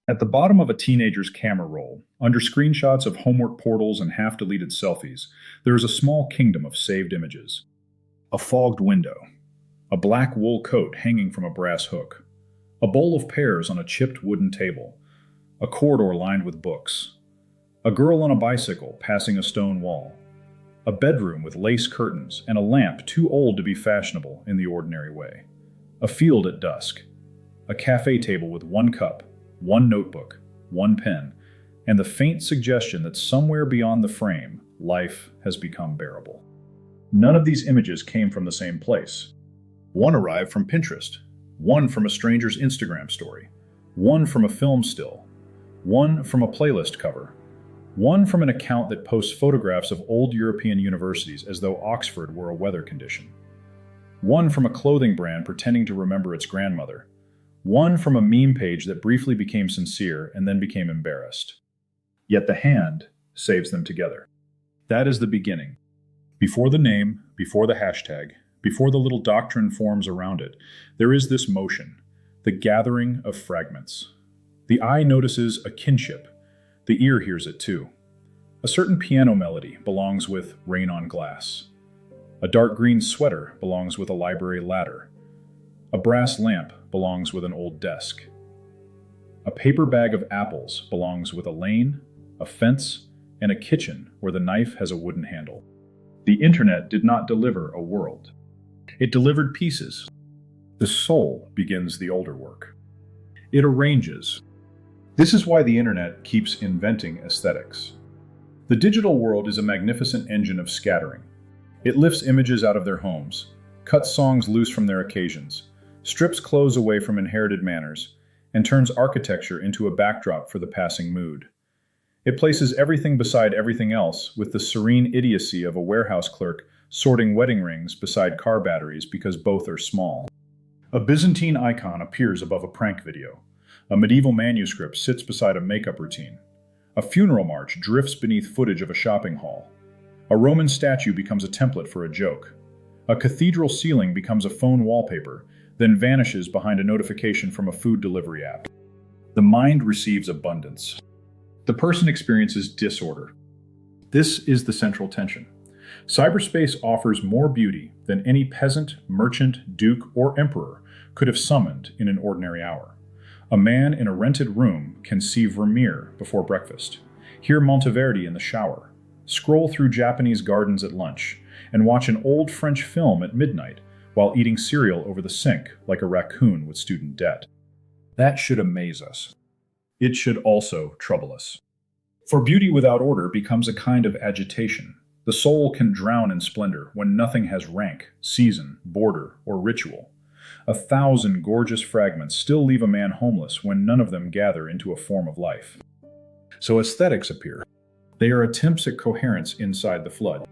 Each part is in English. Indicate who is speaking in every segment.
Speaker 1: At the bottom of a teenager's camera roll, under screenshots of homework portals and half-deleted selfies, there is a small kingdom of saved images. A fogged window, a black wool coat hanging from a brass hook, a bowl of pears on a chipped wooden table, a corridor lined with books, a girl on a bicycle passing a stone wall, a bedroom with lace curtains and a lamp too old to be fashionable in the ordinary way, a field at dusk, a cafe table with one cup, one notebook, one pen, and the faint suggestion that somewhere beyond the frame, life has become bearable. None of these images came from the same place. One arrived from Pinterest, one from a stranger's Instagram story, one from a film still, one from a playlist cover, one from an account that posts photographs of old European universities as though Oxford were a weather condition, one from a clothing brand pretending to remember its grandmother, one from a meme page that briefly became sincere and then became embarrassed. Yet the hand saves them together. That is the beginning. Before the name, before the hashtag, before the little doctrine forms around it, there is this motion, the gathering of fragments. The eye notices a kinship. The ear hears it too. A certain piano melody belongs with Rain on Glass. A dark green sweater belongs with a library ladder. A brass lamp belongs with an old desk. A paper bag of apples belongs with a lane, a fence, and a kitchen where the knife has a wooden handle. The internet did not deliver a world. It delivered pieces. The soul begins the older work. It arranges. This is why the internet keeps inventing aesthetics. The digital world is a magnificent engine of scattering. It lifts images out of their homes, cuts songs loose from their occasions, strips clothes away from inherited manners, and turns architecture into a backdrop for the passing mood. It places everything beside everything else with the serene idiocy of a warehouse clerk sorting wedding rings beside car batteries because both are small. A Byzantine icon appears above a prank video. A medieval manuscript sits beside a makeup routine. A funeral march drifts beneath footage of a shopping haul. A Roman statue becomes a template for a joke. A cathedral ceiling becomes a phone wallpaper, then vanishes behind a notification from a food delivery app. The mind receives abundance. The person experiences disorder. This is the central tension. Cyberspace offers more beauty than any peasant, merchant, duke, or emperor could have summoned in an ordinary hour. A man in a rented room can see Vermeer before breakfast, hear Monteverdi in the shower, scroll through Japanese gardens at lunch, and watch an old French film at midnight while eating cereal over the sink like a raccoon with student debt. That should amaze us. It should also trouble us. For beauty without order becomes a kind of agitation. The soul can drown in splendor when nothing has rank, season, border, or ritual. 1,000 gorgeous fragments still leave a man homeless when none of them gather into a form of life. So aesthetics appear. They are attempts at coherence inside the flood.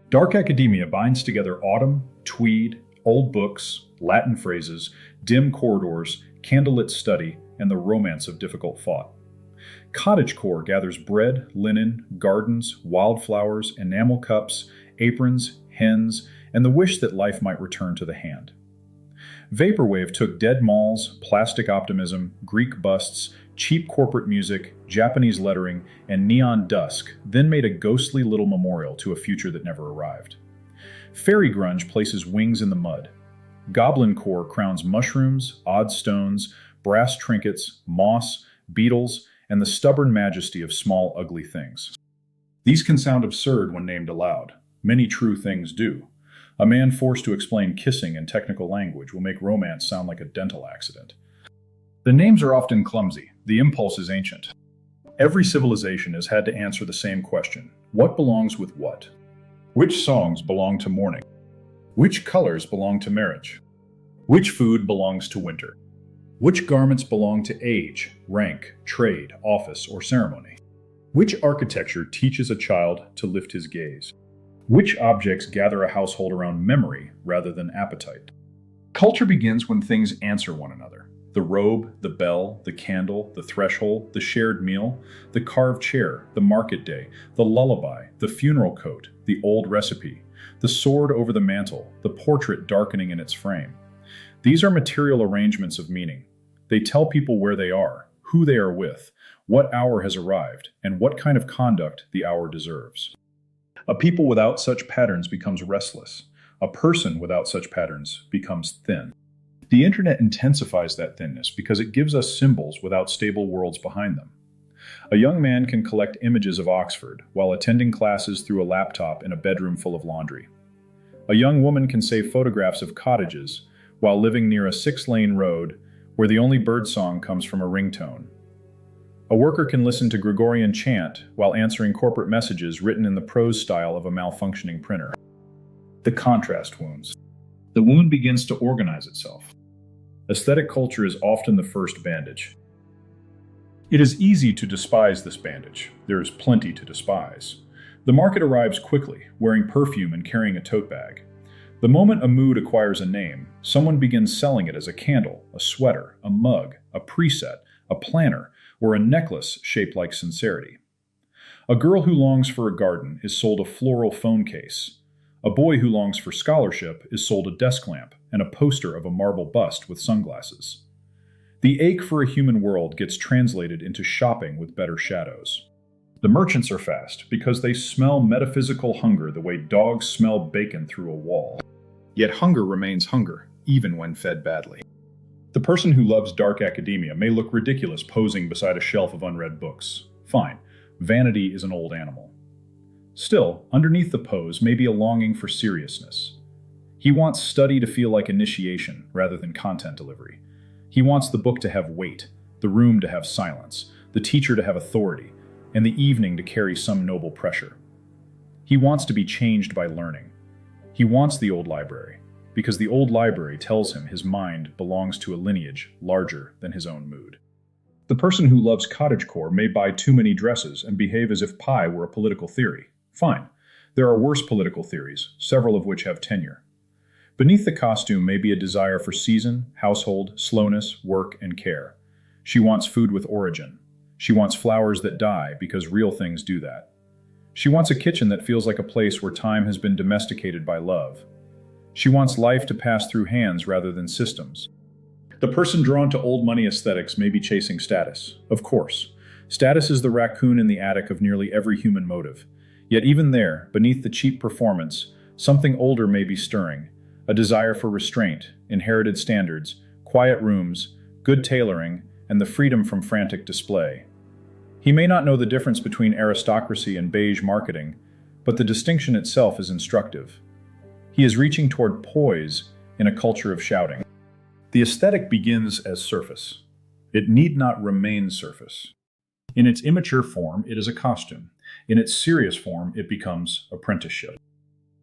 Speaker 1: Dark academia binds together autumn, tweed, old books, Latin phrases, dim corridors, candlelit study, and the romance of difficult thought. Cottagecore gathers bread, linen, gardens, wildflowers, enamel cups, aprons, hens, and the wish that life might return to the hand. Vaporwave took dead malls, plastic optimism, Greek busts, cheap corporate music, Japanese lettering, and neon dusk, then made a ghostly little memorial to a future that never arrived. Fairy grunge places wings in the mud. Goblin core crowns mushrooms, odd stones, brass trinkets, moss, beetles, and the stubborn majesty of small, ugly things. These can sound absurd when named aloud. Many true things do. A man forced to explain kissing in technical language will make romance sound like a dental accident. The names are often clumsy. The impulse is ancient. Every civilization has had to answer the same question. What belongs with what? Which songs belong to mourning? Which colors belong to marriage? Which food belongs to winter? Which garments belong to age, rank, trade, office, or ceremony? Which architecture teaches a child to lift his gaze? Which objects gather a household around memory rather than appetite? Culture begins when things answer one another. The robe, the bell, the candle, the threshold, the shared meal, the carved chair, the market day, the lullaby, the funeral coat, the old recipe, the sword over the mantle, the portrait darkening in its frame. These are material arrangements of meaning. They tell people where they are, who they are with, what hour has arrived, and what kind of conduct the hour deserves. A people without such patterns becomes restless. A person without such patterns becomes thin. The internet intensifies that thinness because it gives us symbols without stable worlds behind them. A young man can collect images of Oxford while attending classes through a laptop in a bedroom full of laundry. A young woman can save photographs of cottages while living near a 6-lane road where the only birdsong comes from a ringtone. A worker can listen to Gregorian chant while answering corporate messages written in the prose style of a malfunctioning printer. The contrast wounds. The wound begins to organize itself. Aesthetic culture is often the first bandage. It is easy to despise this bandage. There is plenty to despise. The market arrives quickly, wearing perfume and carrying a tote bag. The moment a mood acquires a name, someone begins selling it as a candle, a sweater, a mug, a preset, a planner, or a necklace shaped like sincerity. A girl who longs for a garden is sold a floral phone case. A boy who longs for scholarship is sold a desk lamp and a poster of a marble bust with sunglasses. The ache for a human world gets translated into shopping with better shadows. The merchants are fast because they smell metaphysical hunger the way dogs smell bacon through a wall. Yet hunger remains hunger, even when fed badly. The person who loves dark academia may look ridiculous posing beside a shelf of unread books. Fine, vanity is an old animal. Still, underneath the pose may be a longing for seriousness. He wants study to feel like initiation rather than content delivery. He wants the book to have weight, the room to have silence, the teacher to have authority, and the evening to carry some noble pressure. He wants to be changed by learning. He wants the old library, because the old library tells him his mind belongs to a lineage larger than his own mood. The person who loves cottagecore may buy too many dresses and behave as if pie were a political theory. Fine. There are worse political theories, several of which have tenure. Beneath the costume may be a desire for season, household, slowness, work, and care. She wants food with origin. She wants flowers that die because real things do that. She wants a kitchen that feels like a place where time has been domesticated by love. She wants life to pass through hands rather than systems. The person drawn to old money aesthetics may be chasing status. Of course. Status is the raccoon in the attic of nearly every human motive. Yet even there, beneath the cheap performance, something older may be stirring. A desire for restraint, inherited standards, quiet rooms, good tailoring, and the freedom from frantic display. He may not know the difference between aristocracy and beige marketing, but the distinction itself is instructive. He is reaching toward poise in a culture of shouting. The aesthetic begins as surface. It need not remain surface. In its immature form, it is a costume. In its serious form, it becomes apprenticeship.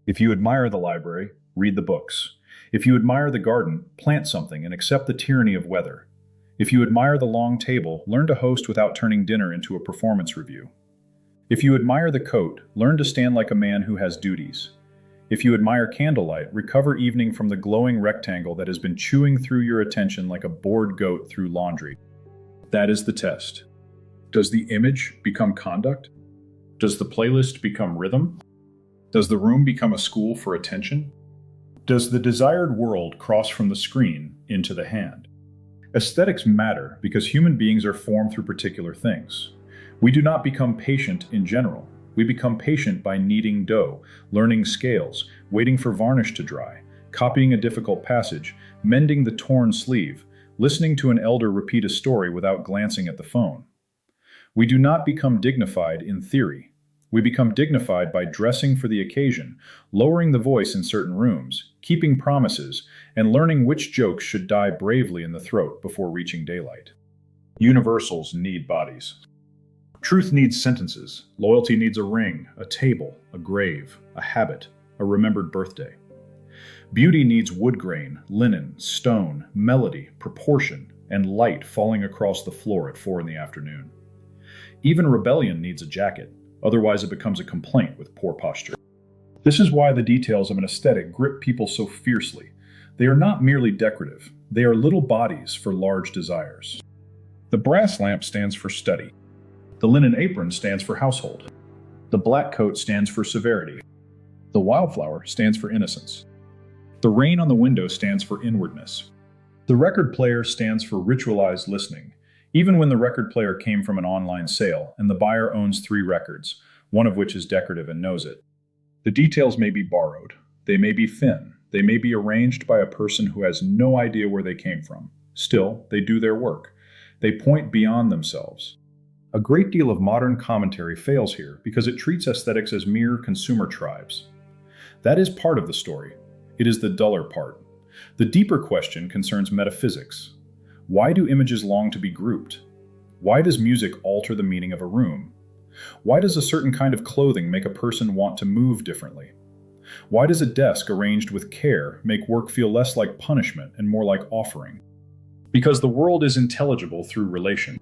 Speaker 1: If you admire the library, read the books. If you admire the garden, plant something and accept the tyranny of weather. If you admire the long table, learn to host without turning dinner into a performance review. If you admire the coat, learn to stand like a man who has duties. If you admire candlelight, recover evening from the glowing rectangle that has been chewing through your attention like a bored goat through laundry. That is the test. Does the image become conduct? Does the playlist become rhythm? Does the room become a school for attention? Does the desired world cross from the screen into the hand? Aesthetics matter because human beings are formed through particular things. We do not become patient in general. We become patient by kneading dough, learning scales, waiting for varnish to dry, copying a difficult passage, mending the torn sleeve, listening to an elder repeat a story without glancing at the phone. We do not become dignified in theory. We become dignified by dressing for the occasion, lowering the voice in certain rooms, keeping promises, and learning which jokes should die bravely in the throat before reaching daylight. Universals need bodies. Truth needs sentences. Loyalty needs a ring, a table, a grave, a habit, a remembered birthday. Beauty needs wood grain, linen, stone, melody, proportion, and light falling across the floor at 4 p.m. Even rebellion needs a jacket. Otherwise, it becomes a complaint with poor posture. This is why the details of an aesthetic grip people so fiercely. They are not merely decorative. They are little bodies for large desires. The brass lamp stands for study. The linen apron stands for household. The black coat stands for severity. The wildflower stands for innocence. The rain on the window stands for inwardness. The record player stands for ritualized listening. even when the record player came from an online sale and the buyer owns 3 records, one of which is decorative and knows it. The details may be borrowed, they may be thin, they may be arranged by a person who has no idea where they came from. Still, they do their work. They point beyond themselves. A great deal of modern commentary fails here because it treats aesthetics as mere consumer tribes. That is part of the story. It is the duller part. The deeper question concerns metaphysics. Why do images long to be grouped? Why does music alter the meaning of a room? Why does a certain kind of clothing make a person want to move differently? Why does a desk arranged with care make work feel less like punishment and more like offering? Because the world is intelligible through relation.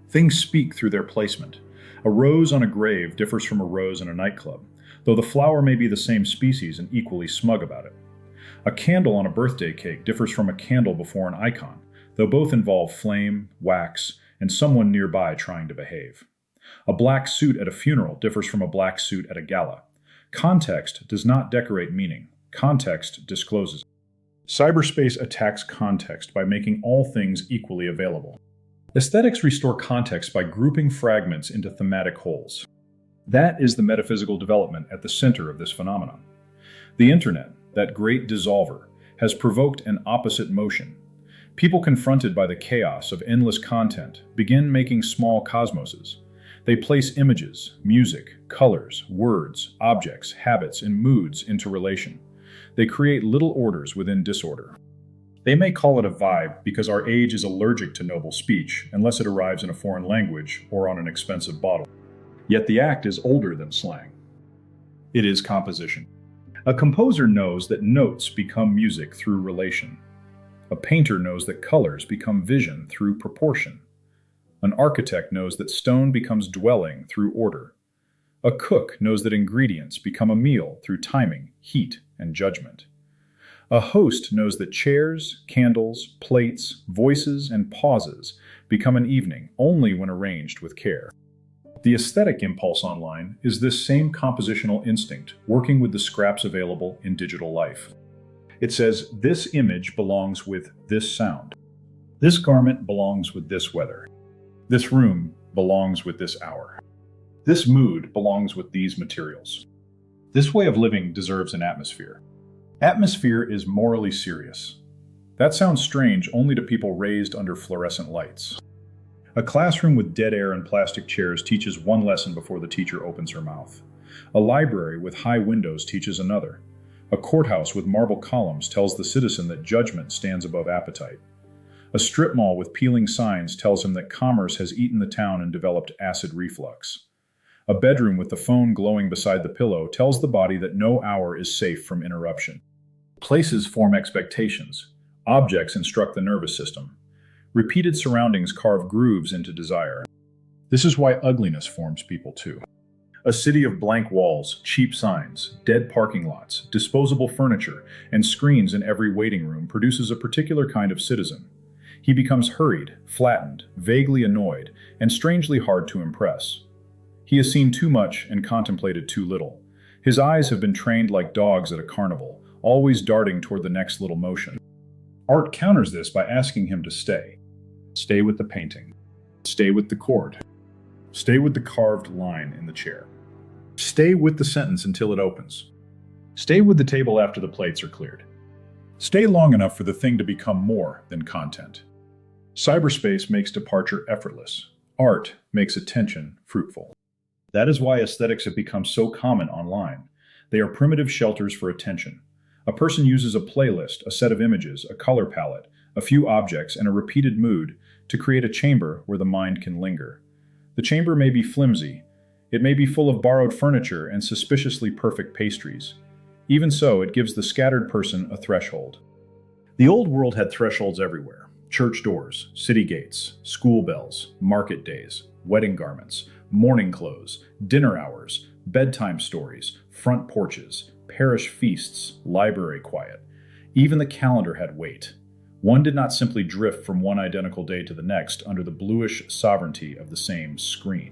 Speaker 1: Things speak through their placement. A rose on a grave differs from a rose in a nightclub, though the flower may be the same species and equally smug about it. A candle on a birthday cake differs from a candle before an icon, though both involve flame, wax, and someone nearby trying to behave. A black suit at a funeral differs from a black suit at a gala. Context does not decorate meaning. Context discloses it. Cyberspace attacks context by making all things equally available. Aesthetics restore context by grouping fragments into thematic wholes. That is the metaphysical development at the center of this phenomenon. The internet, that great dissolver, has provoked an opposite motion. People confronted by the chaos of endless content begin making small cosmoses. They place images, music, colors, words, objects, habits, and moods into relation. They create little orders within disorder. They may call it a vibe because our age is allergic to noble speech unless it arrives in a foreign language or on an expensive bottle. Yet the act is older than slang. It is composition. A composer knows that notes become music through relation. A painter knows that colors become vision through proportion. An architect knows that stone becomes dwelling through order. A cook knows that ingredients become a meal through timing, heat, and judgment. A host knows that chairs, candles, plates, voices, and pauses become an evening only when arranged with care. The aesthetic impulse online is this same compositional instinct working with the scraps available in digital life. It says, this image belongs with this sound. This garment belongs with this weather. This room belongs with this hour. This mood belongs with these materials. This way of living deserves an atmosphere. Atmosphere is morally serious. That sounds strange only to people raised under fluorescent lights. A classroom with dead air and plastic chairs teaches one lesson before the teacher opens her mouth. A library with high windows teaches another. A courthouse with marble columns tells the citizen that judgment stands above appetite. A strip mall with peeling signs tells him that commerce has eaten the town and developed acid reflux. A bedroom with the phone glowing beside the pillow tells the body that no hour is safe from interruption. Places form expectations. Objects instruct the nervous system. Repeated surroundings carve grooves into desire. This is why ugliness forms people too. A city of blank walls, cheap signs, dead parking lots, disposable furniture, and screens in every waiting room produces a particular kind of citizen. He becomes hurried, flattened, vaguely annoyed, and strangely hard to impress. He has seen too much and contemplated too little. His eyes have been trained like dogs at a carnival, always darting toward the next little motion. Art counters this by asking him to stay. Stay with the painting. Stay with the chord. Stay with the carved line in the chair. Stay with the sentence until it opens. Stay with the table after the plates are cleared. Stay long enough for the thing to become more than content. Cyberspace makes departure effortless. Art makes attention fruitful. That is why aesthetics have become so common online. They are primitive shelters for attention. A person uses a playlist, a set of images, a color palette, a few objects, and a repeated mood to create a chamber where the mind can linger. The chamber may be flimsy. It may be full of borrowed furniture and suspiciously perfect pastries. Even so, it gives the scattered person a threshold. The old world had thresholds everywhere. Church doors, city gates, school bells, market days, wedding garments, morning clothes, dinner hours, bedtime stories, front porches, parish feasts, library quiet. Even the calendar had weight. One did not simply drift from one identical day to the next under the bluish sovereignty of the same screen.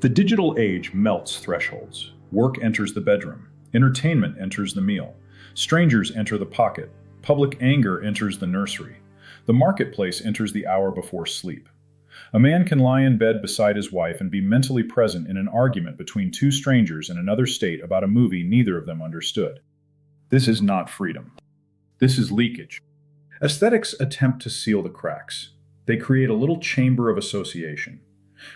Speaker 1: The digital age melts thresholds. Work enters the bedroom. Entertainment enters the meal. Strangers enter the pocket. Public anger enters the nursery. The marketplace enters the hour before sleep. A man can lie in bed beside his wife and be mentally present in an argument between two strangers in another state about a movie neither of them understood. This is not freedom. This is leakage. Aesthetics attempt to seal the cracks. They create a little chamber of association.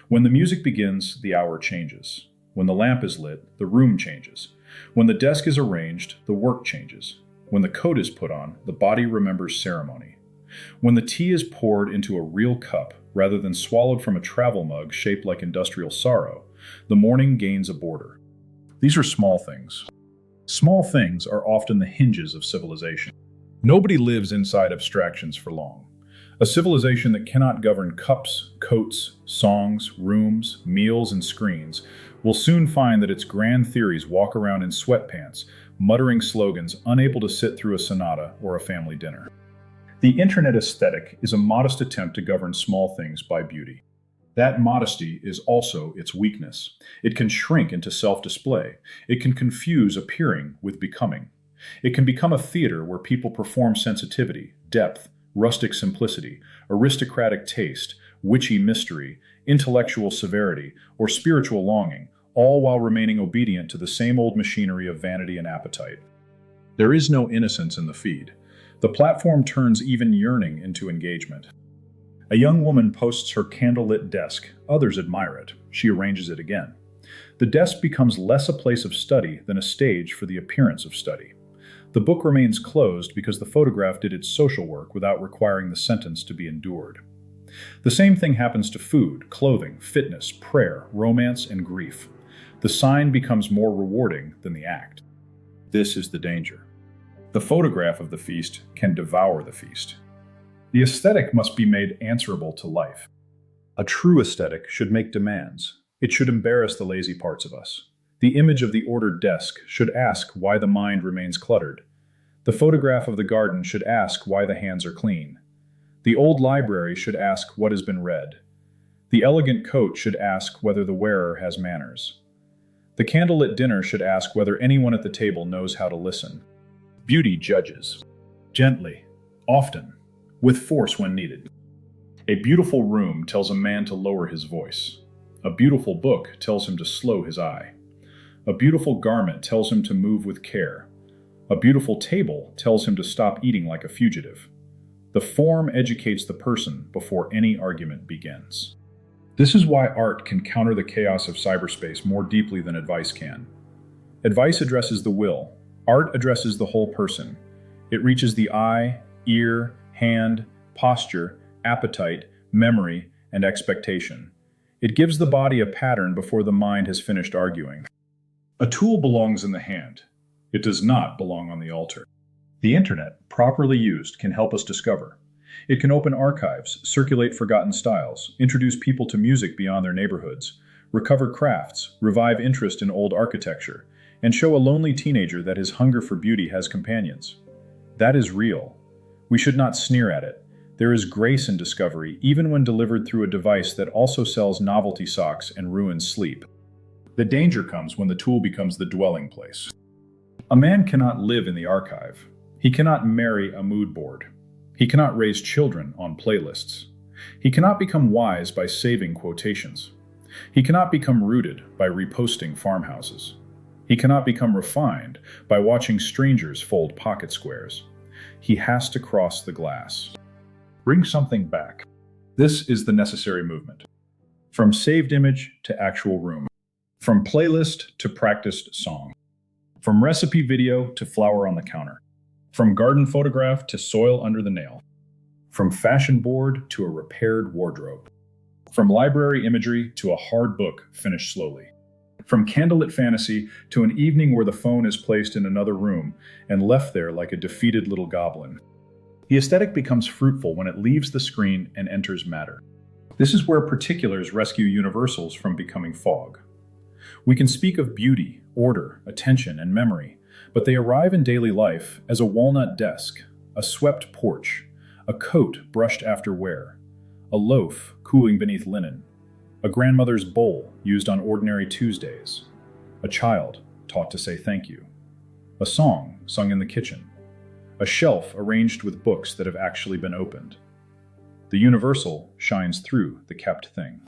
Speaker 1: When the music begins, the hour changes. When the lamp is lit, the room changes. When the desk is arranged, the work changes. When the coat is put on, the body remembers ceremony. When the tea is poured into a real cup, rather than swallowed from a travel mug shaped like industrial sorrow, the morning gains a border. These are small things. Small things are often the hinges of civilization. Nobody lives inside abstractions for long. A civilization that cannot govern cups, coats, songs, rooms, meals, and screens will soon find that its grand theories walk around in sweatpants, muttering slogans, unable to sit through a sonata or a family dinner. The internet aesthetic is a modest attempt to govern small things by beauty. That modesty is also its weakness. It can shrink into self-display. It can confuse appearing with becoming. It can become a theater where people perform sensitivity, depth, rustic simplicity, aristocratic taste, witchy mystery, intellectual severity, or spiritual longing, all while remaining obedient to the same old machinery of vanity and appetite. There is no innocence in the feed. The platform turns even yearning into engagement. A young woman posts her candlelit desk. Others admire it. She arranges it again. The desk becomes less a place of study than a stage for the appearance of study. The book remains closed because the photograph did its social work without requiring the sentence to be endured. The same thing happens to food, clothing, fitness, prayer, romance, and grief. The sign becomes more rewarding than the act. This is the danger. The photograph of the feast can devour the feast. The aesthetic must be made answerable to life. A true aesthetic should make demands. It should embarrass the lazy parts of us. The image of the ordered desk should ask why the mind remains cluttered. The photograph of the garden should ask why the hands are clean. The old library should ask what has been read. The elegant coat should ask whether the wearer has manners. The candlelit dinner should ask whether anyone at the table knows how to listen. Beauty judges. Gently, often, with force when needed. A beautiful room tells a man to lower his voice. A beautiful book tells him to slow his eye. A beautiful garment tells him to move with care. A beautiful table tells him to stop eating like a fugitive. The form educates the person before any argument begins. This is why art can counter the chaos of cyberspace more deeply than advice can. Advice addresses the will. Art addresses the whole person. It reaches the eye, ear, hand, posture, appetite, memory, and expectation. It gives the body a pattern before the mind has finished arguing. A tool belongs in the hand. It does not belong on the altar. The internet, properly used, can help us discover. It can open archives, circulate forgotten styles, introduce people to music beyond their neighborhoods, recover crafts, revive interest in old architecture, and show a lonely teenager that his hunger for beauty has companions. That is real. We should not sneer at it. There is grace in discovery, even when delivered through a device that also sells novelty socks and ruins sleep. The danger comes when the tool becomes the dwelling place. A man cannot live in the archive. He cannot marry a mood board. He cannot raise children on playlists. He cannot become wise by saving quotations. He cannot become rooted by reposting farmhouses. He cannot become refined by watching strangers fold pocket squares. He has to cross the glass. Bring something back. This is the necessary movement. From saved image to actual room. From playlist to practiced song. From recipe video to flower on the counter. From garden photograph to soil under the nail. From fashion board to a repaired wardrobe. From library imagery to a hard book finished slowly. From candlelit fantasy to an evening where the phone is placed in another room and left there like a defeated little goblin. The aesthetic becomes fruitful when it leaves the screen and enters matter. This is where particulars rescue universals from becoming fog. We can speak of beauty, order, attention, and memory, but they arrive in daily life as a walnut desk, a swept porch, a coat brushed after wear, a loaf cooling beneath linen, a grandmother's bowl used on ordinary Tuesdays, a child taught to say thank you, a song sung in the kitchen, a shelf arranged with books that have actually been opened. The universal shines through the kept thing.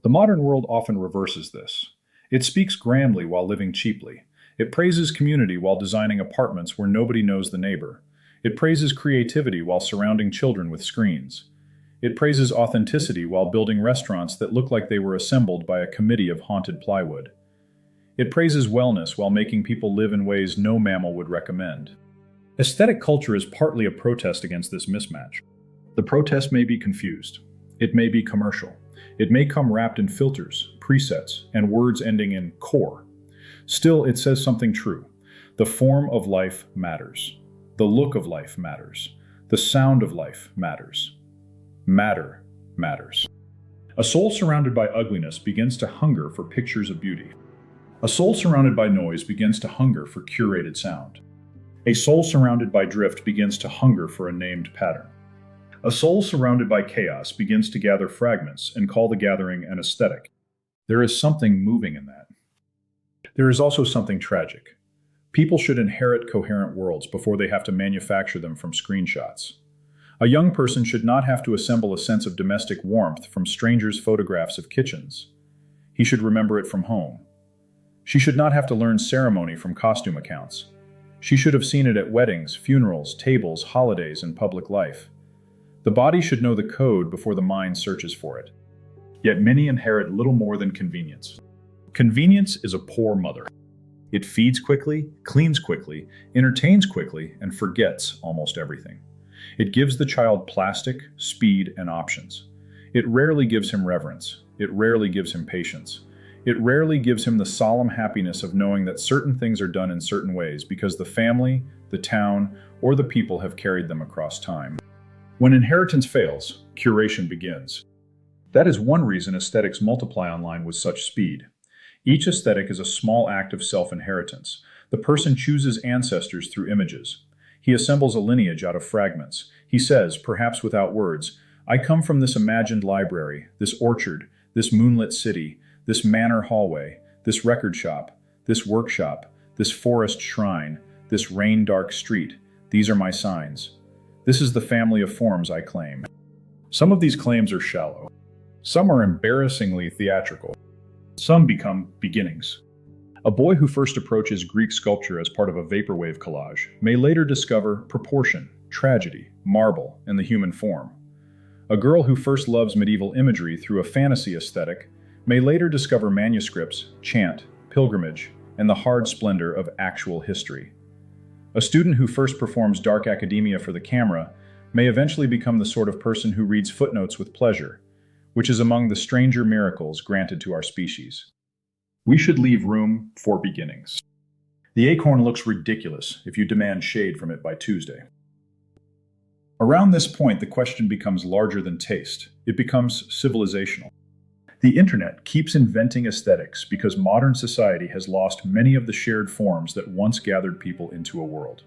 Speaker 1: The modern world often reverses this. It speaks grandly while living cheaply. It praises community while designing apartments where nobody knows the neighbor. It praises creativity while surrounding children with screens. It praises authenticity while building restaurants that look like they were assembled by a committee of haunted plywood. It praises wellness while making people live in ways no mammal would recommend. Aesthetic culture is partly a protest against this mismatch. The protest may be confused. It may be commercial. It may come wrapped in filters, presets, and words ending in core. Still, it says something true. The form of life matters. The look of life matters. The sound of life matters. Matter matters. A soul surrounded by ugliness begins to hunger for pictures of beauty. A soul surrounded by noise begins to hunger for curated sound. A soul surrounded by drift begins to hunger for a named pattern. A soul surrounded by chaos begins to gather fragments and call the gathering an aesthetic. There is something moving in that. There is also something tragic. People should inherit coherent worlds before they have to manufacture them from screenshots. A young person should not have to assemble a sense of domestic warmth from strangers' photographs of kitchens. He should remember it from home. She should not have to learn ceremony from costume accounts. She should have seen it at weddings, funerals, tables, holidays, and public life. The body should know the code before the mind searches for it. Yet many inherit little more than convenience. Convenience is a poor mother. It feeds quickly, cleans quickly, entertains quickly, and forgets almost everything. It gives the child plastic, speed, and options. It rarely gives him reverence. It rarely gives him patience. It rarely gives him the solemn happiness of knowing that certain things are done in certain ways because the family, the town, or the people have carried them across time. When inheritance fails, curation begins. That is one reason aesthetics multiply online with such speed. Each aesthetic is a small act of self-inheritance. The person chooses ancestors through images. He assembles a lineage out of fragments. He says, perhaps without words, I come from this imagined library, this orchard, this moonlit city, this manor hallway, this record shop, this workshop, this forest shrine, this rain-dark street. These are my signs. This is the family of forms I claim. Some of these claims are shallow. Some are embarrassingly theatrical. Some become beginnings. A boy who first approaches Greek sculpture as part of a vaporwave collage may later discover proportion, tragedy, marble, and the human form. A girl who first loves medieval imagery through a fantasy aesthetic may later discover manuscripts, chant, pilgrimage, and the hard splendor of actual history. A student who first performs dark academia for the camera may eventually become the sort of person who reads footnotes with pleasure, which is among the stranger miracles granted to our species. We should leave room for beginnings. The acorn looks ridiculous if you demand shade from it by Tuesday. Around this point, the question becomes larger than taste. It becomes civilizational. The internet keeps inventing aesthetics because modern society has lost many of the shared forms that once gathered people into a world.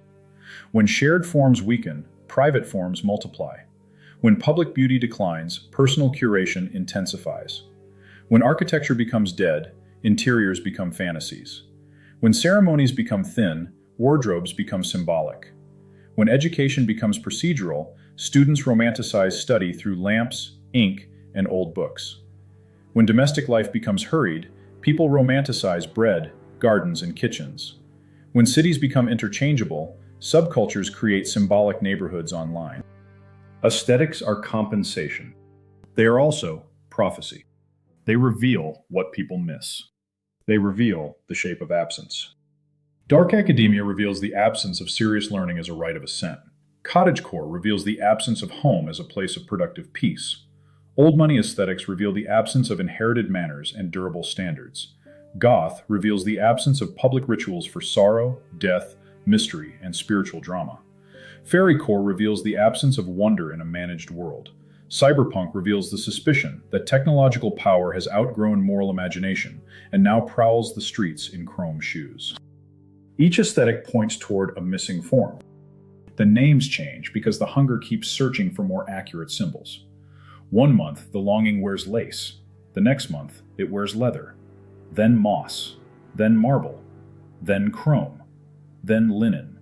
Speaker 1: When shared forms weaken, private forms multiply. When public beauty declines, personal curation intensifies. When architecture becomes dead, interiors become fantasies. When ceremonies become thin, wardrobes become symbolic. When education becomes procedural, students romanticize study through lamps, ink, and old books. When domestic life becomes hurried, people romanticize bread, gardens, and kitchens. When cities become interchangeable, subcultures create symbolic neighborhoods online. Aesthetics are compensation. They are also prophecy. They reveal what people miss. They reveal the shape of absence. Dark academia reveals the absence of serious learning as a rite of assent. Cottagecore reveals the absence of home as a place of productive peace. Old money aesthetics reveal the absence of inherited manners and durable standards. Goth reveals the absence of public rituals for sorrow, death, mystery, and spiritual drama. Fairycore reveals the absence of wonder in a managed world. Cyberpunk reveals the suspicion that technological power has outgrown moral imagination and now prowls the streets in chrome shoes. Each aesthetic points toward a missing form. The names change because the hunger keeps searching for more accurate symbols. One month, the longing wears lace. The next month, it wears leather. Then moss. Then marble. Then chrome. Then linen.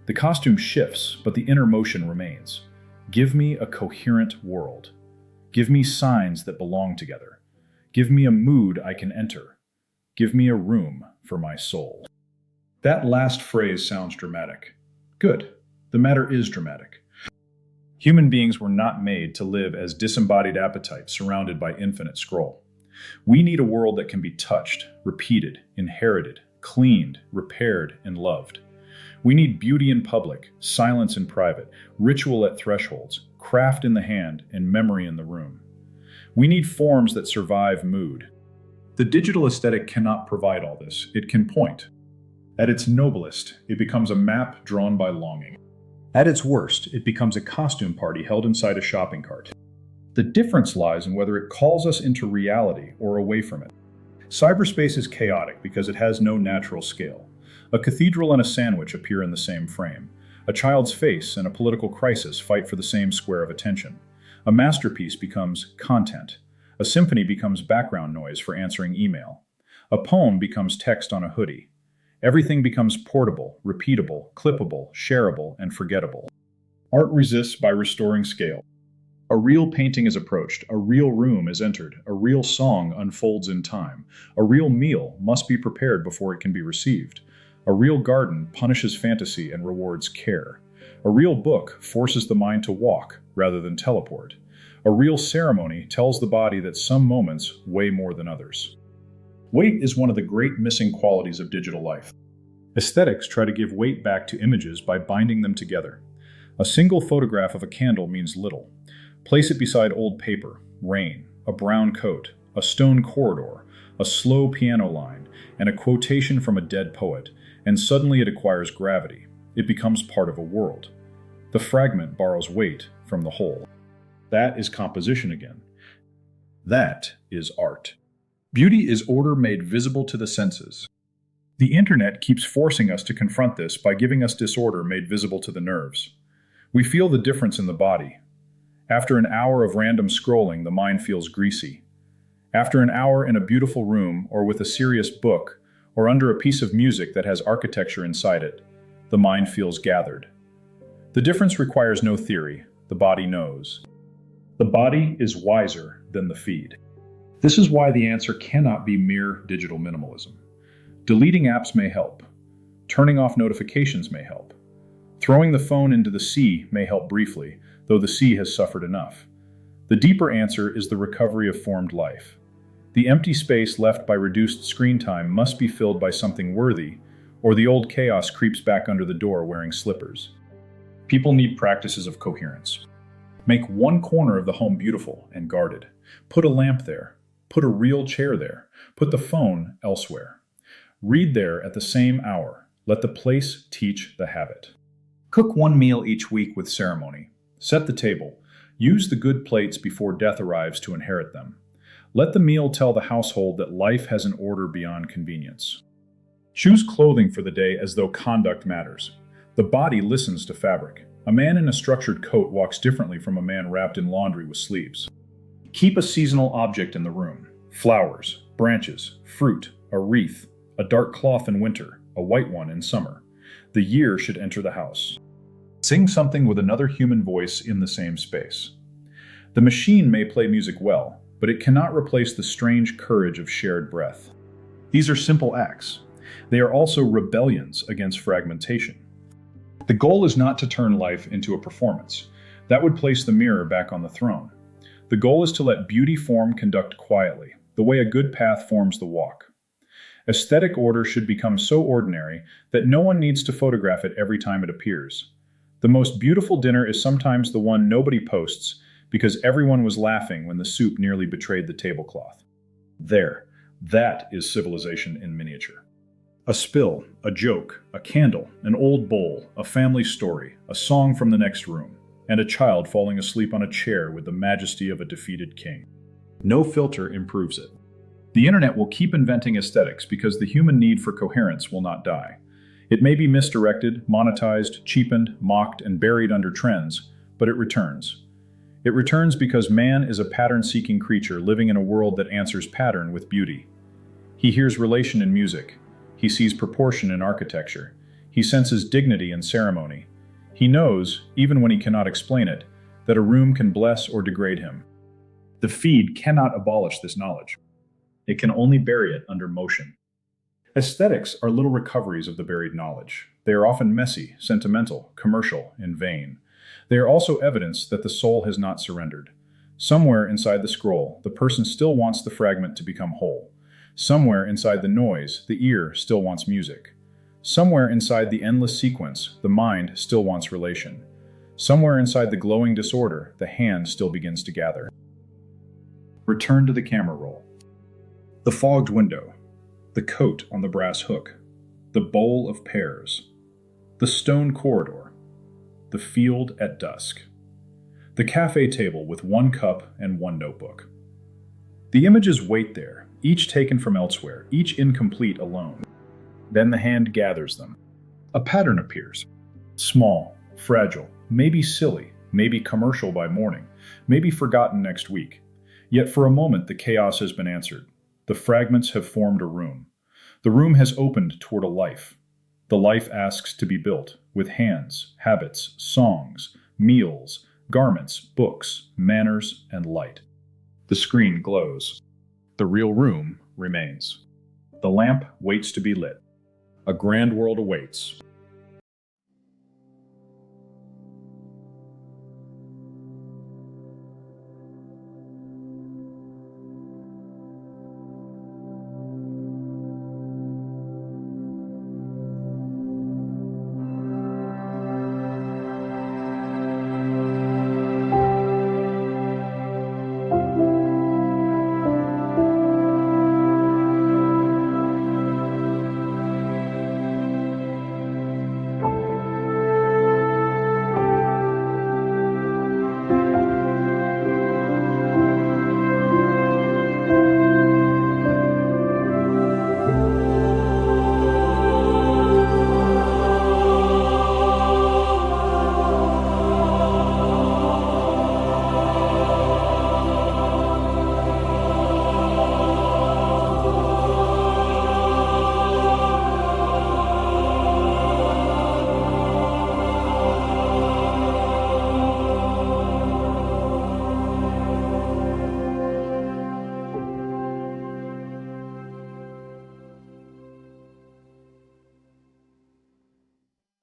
Speaker 1: The costume shifts, but the inner motion remains. Give me a coherent world. Give me signs that belong together. Give me a mood I can enter. Give me a room for my soul. That last phrase sounds dramatic. Good. The matter is dramatic. Human beings were not made to live as disembodied appetites surrounded by infinite scroll. We need a world that can be touched, repeated, inherited, cleaned, repaired, and loved. We need beauty in public, silence in private, ritual at thresholds, craft in the hand, and memory in the room. We need forms that survive mood. The digital aesthetic cannot provide all this. It can point. At its noblest, it becomes a map drawn by longing. At its worst, it becomes a costume party held inside a shopping cart. The difference lies in whether it calls us into reality or away from it. Cyberspace is chaotic because it has no natural scale. A cathedral and a sandwich appear in the same frame. A child's face and a political crisis fight for the same square of attention. A masterpiece becomes content. A symphony becomes background noise for answering email. A poem becomes text on a hoodie. Everything becomes portable, repeatable, clippable, shareable, and forgettable. Art resists by restoring scale. A real painting is approached, a real room is entered, a real song unfolds in time. A real meal must be prepared before it can be received. A real garden punishes fantasy and rewards care. A real book forces the mind to walk rather than teleport. A real ceremony tells the body that some moments weigh more than others. Weight is one of the great missing qualities of digital life. Aesthetics try to give weight back to images by binding them together. A single photograph of a candle means little. Place it beside old paper, rain, a brown coat, a stone corridor, a slow piano line, and a quotation from a dead poet, and suddenly it acquires gravity. It becomes part of a world. The fragment borrows weight from the whole. That is composition again. That is art. Beauty is order made visible to the senses. The internet keeps forcing us to confront this by giving us disorder made visible to the nerves. We feel the difference in the body. After an hour of random scrolling, the mind feels greasy. After an hour in a beautiful room, or with a serious book, or under a piece of music that has architecture inside it, the mind feels gathered. The difference requires no theory. The body knows. The body is wiser than the feed. This is why the answer cannot be mere digital minimalism. Deleting apps may help. Turning off notifications may help. Throwing the phone into the sea may help briefly, though the sea has suffered enough. The deeper answer is the recovery of formed life. The empty space left by reduced screen time must be filled by something worthy, or the old chaos creeps back under the door wearing slippers. People need practices of coherence. Make one corner of the home beautiful and guarded. Put a lamp there. Put a real chair there. Put the phone elsewhere. Read there at the same hour. Let the place teach the habit. Cook one meal each week with ceremony. Set the table. Use the good plates before death arrives to inherit them. Let the meal tell the household that life has an order beyond convenience. Choose clothing for the day as though conduct matters. The body listens to fabric. A man in a structured coat walks differently from a man wrapped in laundry with sleeves. Keep a seasonal object in the room. Flowers, branches, fruit, a wreath, a dark cloth in winter, a white one in summer. The year should enter the house. Sing something with another human voice in the same space. The machine may play music well, but it cannot replace the strange courage of shared breath. These are simple acts. They are also rebellions against fragmentation. The goal is not to turn life into a performance. That would place the mirror back on the throne. The goal is to let beauty form conduct quietly, the way a good path forms the walk. Aesthetic order should become so ordinary that no one needs to photograph it every time it appears. The most beautiful dinner is sometimes the one nobody posts because everyone was laughing when the soup nearly betrayed the tablecloth. There, that is civilization in miniature. A spill, a joke, a candle, an old bowl, a family story, a song from the next room, and a child falling asleep on a chair with the majesty of a defeated king. No filter improves it. The internet will keep inventing aesthetics because the human need for coherence will not die. It may be misdirected, monetized, cheapened, mocked, and buried under trends, but it returns. It returns because man is a pattern-seeking creature living in a world that answers pattern with beauty. He hears relation in music. He sees proportion in architecture. He senses dignity in ceremony. He knows, even when he cannot explain it, that a room can bless or degrade him. The feed cannot abolish this knowledge. It can only bury it under motion. Aesthetics are little recoveries of the buried knowledge. They are often messy, sentimental, commercial, and vain. They are also evidence that the soul has not surrendered. Somewhere inside the scroll, the person still wants the fragment to become whole. Somewhere inside the noise, the ear still wants music. Somewhere inside the endless sequence, the mind still wants relation. Somewhere inside the glowing disorder, the hand still begins to gather. Return to the camera roll. The fogged window. The coat on the brass hook. The bowl of pears. The stone corridor. The field at dusk. The cafe table with one cup and one notebook. The images wait there, each taken from elsewhere, each incomplete alone. Then the hand gathers them. A pattern appears. Small, fragile, maybe silly, maybe commercial by morning, maybe forgotten next week. Yet for a moment the chaos has been answered. The fragments have formed a room. The room has opened toward a life. The life asks to be built with hands, habits, songs, meals, garments, books, manners, and light. The screen glows. The real room remains. The lamp waits to be lit. A grand world awaits.